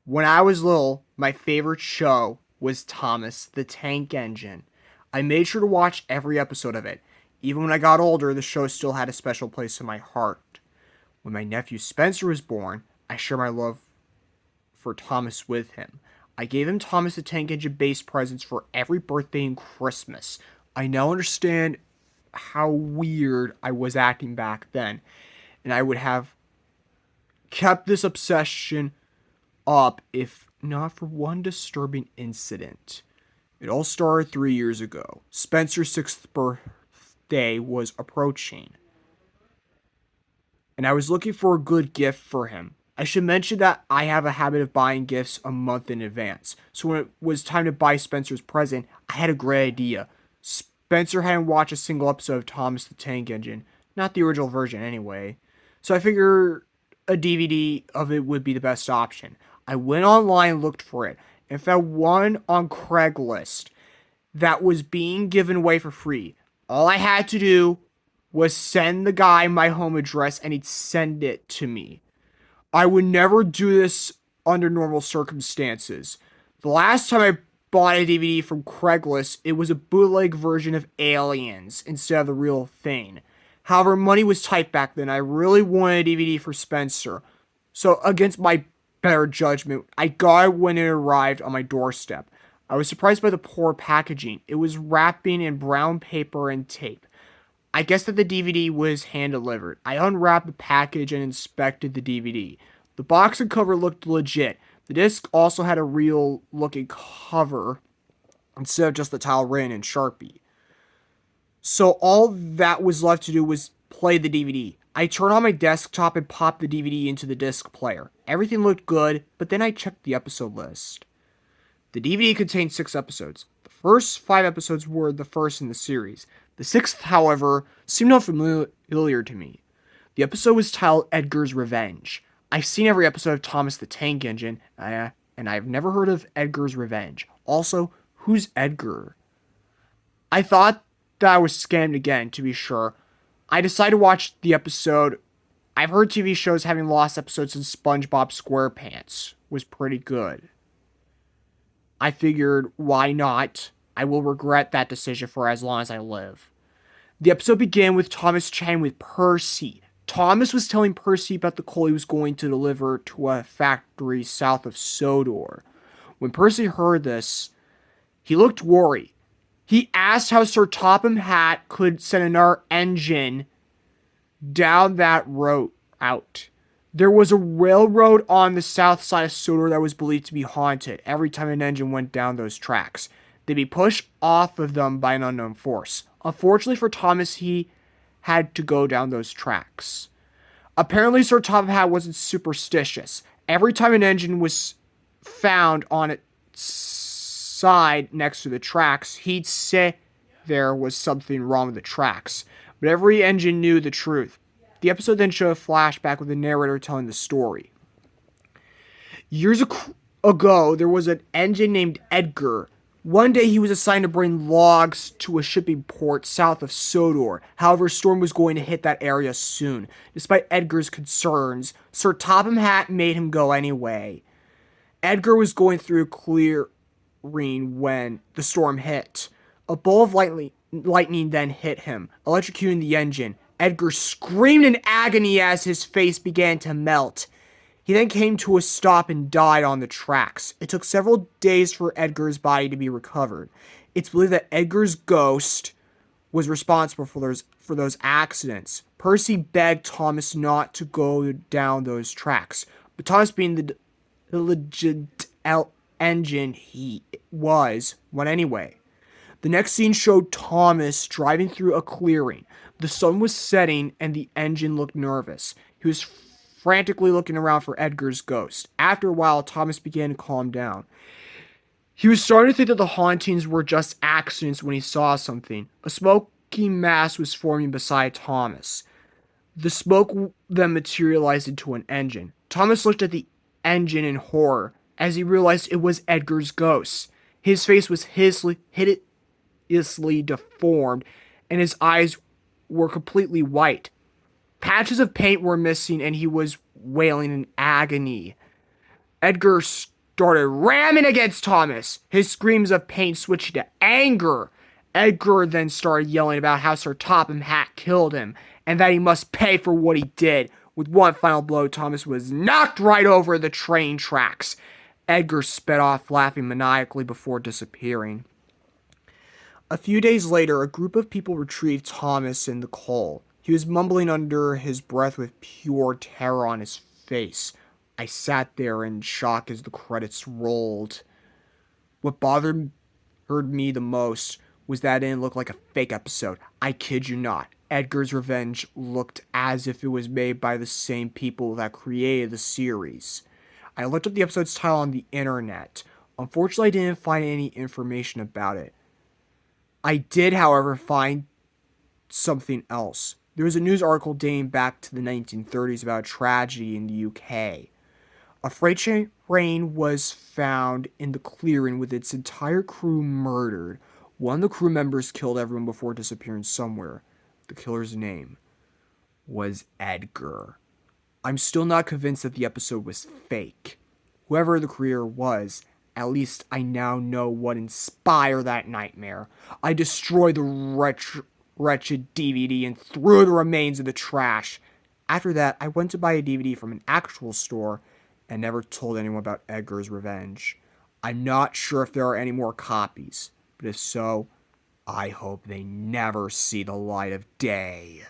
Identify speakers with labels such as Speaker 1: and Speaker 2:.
Speaker 1: When I was little, my favorite show was Thomas the Tank Engine. I made sure to watch every episode of it. Even when I got older, the show still had a special place in my heart. When my nephew Spencer was born, I shared my love for Thomas with him. I gave him Thomas the Tank Engine base presents for every birthday and Christmas. I now understand how weird I was acting back then, and I would have kept this obsession up if not for one disturbing incident. It all started 3 years ago. Spencer's sixth birthday was approaching, and I was looking for a good gift for him. I should mention that I have a habit of buying gifts a month in advance, so when it was time to buy Spencer's present, I had a great idea. Spencer hadn't watched a single episode of Thomas the Tank Engine, not the original version anyway, so I figured a DVD of it would be the best option. I went online and looked for it and found one on Craigslist that was being given away for free. All I had to do was send the guy my home address and he'd send it to me. I would never do this under normal circumstances. The last time I bought a DVD from Craigslist, it was a bootleg version of Aliens instead of the real thing. However, money was tight back then. I really wanted a DVD for Spencer. So, against my better judgment, I got it when it arrived on my doorstep. I was surprised by the poor packaging. It was wrapping in brown paper and tape. I guess that the DVD was hand delivered. I unwrapped the package and inspected the DVD. The box and cover looked legit. The disc also had a real looking cover instead of just the title written in Sharpie. So all that was left to do was play the DVD. I turned on my desktop and popped the DVD into the disc player. Everything looked good, but then I checked the episode list. The DVD contained 6 episodes. The first 5 episodes were the first in the series. The sixth, however, seemed unfamiliar to me. The episode was titled Edgar's Revenge. I've seen every episode of Thomas the Tank Engine, and I've never heard of Edgar's Revenge. Also, who's Edgar? I thought that I was scammed again, to be sure. I decided to watch the episode. I've heard TV shows having lost episodes since SpongeBob SquarePants was pretty good. I figured, why not? I will regret that decision for as long as I live. The episode began with Thomas chatting with Percy. Thomas was telling Percy about the coal he was going to deliver to a factory south of Sodor. When Percy heard this, he looked worried. He asked how Sir Topham Hatt could send another engine down that road out. There was a railroad on the south side of Sodor that was believed to be haunted every time an engine went down those tracks. They'd be pushed off of them by an unknown force. Unfortunately for Thomas, he had to go down those tracks. Apparently, Sir Topham Hatt wasn't superstitious. Every time an engine was found on its side next to the tracks, he'd say there was something wrong with the tracks. But every engine knew the truth. The episode then showed a flashback with the narrator telling the story. Years ago, there was an engine named Edgar. One day he was assigned to bring logs to a shipping port south of Sodor. However, a storm was going to hit that area soon. Despite Edgar's concerns, Sir Topham Hatt made him go anyway. Edgar was going through a clearing when the storm hit. A bolt of lightning then hit him, electrocuting the engine. Edgar screamed in agony as his face began to melt. He then came to a stop and died on the tracks. It took several days for Edgar's body to be recovered. It's believed that Edgar's ghost was responsible for those accidents. Percy begged Thomas not to go down those tracks, but Thomas, being the legit engine he was, went anyway. The next scene showed Thomas driving through a clearing. The sun was setting and the engine looked nervous. He was frantically looking around for Edgar's ghost. After a while, Thomas began to calm down. He was starting to think that the hauntings were just accidents when he saw something. A smoky mass was forming beside Thomas. The smoke then materialized into an engine. Thomas looked at the engine in horror as he realized it was Edgar's ghost. His face was hideously deformed, and his eyes were completely white. Patches of paint were missing, and he was wailing in agony. Edgar started ramming against Thomas. His screams of pain switched to anger. Edgar then started yelling about how Sir Topham Hatt killed him and that he must pay for what he did. With one final blow, Thomas was knocked right over the train tracks. Edgar sped off, laughing maniacally before disappearing. A few days later, a group of people retrieved Thomas in the coal. He was mumbling under his breath with pure terror on his face. I sat there in shock as the credits rolled. What bothered me the most was that it didn't look like a fake episode. I kid you not. Edgar's Revenge looked as if it was made by the same people that created the series. I looked up the episode's title on the internet. Unfortunately, I didn't find any information about it. I did, however, find something else. There was a news article dating back to the 1930s about a tragedy in the UK. A freight train was found in the clearing with its entire crew murdered. One of the crew members killed everyone before disappearing somewhere. The killer's name was Edgar. I'm still not convinced that the episode was fake. Whoever the creator was, at least I now know what inspired that nightmare. I destroyed the wretched DVD and threw the remains in the trash. After that, I went to buy a DVD from an actual store and never told anyone about Edgar's Revenge. I'm not sure if there are any more copies, but if so, I hope they never see the light of day.